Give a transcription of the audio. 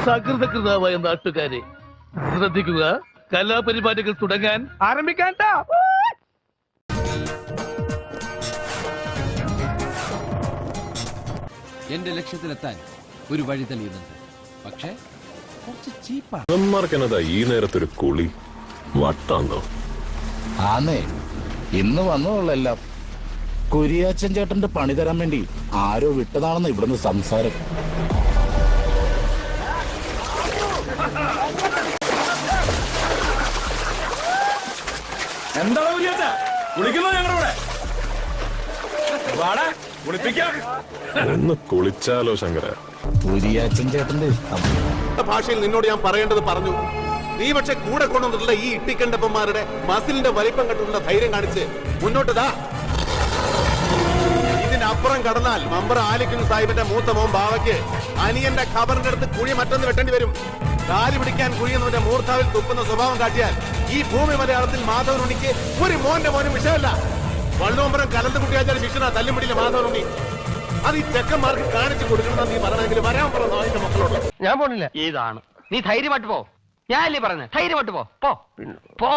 സകൃതകൃതാവായ നാട്ടുകാരെ ശ്രദ്ധിക്കുക, കലാപരിപാടികൾ തുടങ്ങാൻ ആരംഭിക്കാൻ. എന്റെ ലക്ഷ്യത്തിലെത്താൻ ഒരു വഴി തെളിയുന്നുണ്ട്, പക്ഷേ കുറച്ച് ചീപ്പാണ്. അമ്മമാർക്കെന്നതാ ഈ നേരത്തൊരു കുളി വട്ടാന്നോ? ആന്നേ, ഇന്ന് വന്നതുള്ളെല്ലാം കുരിയാച്ചൻ ചേട്ടന്റെ പണി തരാൻ വേണ്ടി ആരോ വിട്ടതാണെന്ന് ഇവിടുന്ന് സംസാരം. എന്താണ് കുളിക്കുന്നത് ഞങ്ങളുടെ ഒന്ന് കുളിച്ചാലോ ശങ്കര? കുരിയാച്ചൻ ചേട്ടന്റെ ഇഷ്ടം. ഭാഷയിൽ നിന്നോട് ഞാൻ പറയേണ്ടത് പറഞ്ഞു. നീ പക്ഷെ കൂടെ കൊണ്ടുവന്നിട്ടുള്ള ഈ ഇട്ടിക്കണ്ടപ്പന്മാരുടെ മസിലിന്റെ വലിപ്പം കണ്ടിട്ടുള്ള ധൈര്യം കാണിച്ച് മുന്നോട്ട് ഇതിനപ്പുറം കടന്നാൽ മമ്പർ ആലിക്കുന്ന് സാഹിബിന്റെ മൂത്ത മോൻ ബാവയ്ക്ക് അനിയന്റെ ഖബറിന്റെ അടുത്ത് കുഴി മറ്റൊന്ന് വെട്ടേണ്ടി വരും. കാല് പിടിക്കാൻ കുഴിയുന്നവന്റെ മൂർത്താവിൽ തുപ്പുന്ന സ്വഭാവം കാട്ടിയാൽ ഈ ഭൂമി മലയാളത്തിൽ മാധവനുണ്ണിക്ക് ഒരു മോനും വിഷയമല്ല. വള്ളുവമ്പരം കലന്ത് കുട്ടിയാച്ചാൽ ശിക്ഷണ തല്ലുപിടിയിലെ മാധവനുണ്ണി. അത് ഈ ചെക്കന്മാർക്ക് കാണിച്ചു കൊടുക്കണം. നീ പറയണമെങ്കിൽ വരാൻ പറഞ്ഞ അതിന്റെ മക്കളോട് ഞാൻ പോണില്ല. ഇതാണ് നീ ധൈര്യമായിട്ട് പോ. ഞാനല്ലേ പറഞ്ഞ ധൈര്യമായിട്ട് പോ.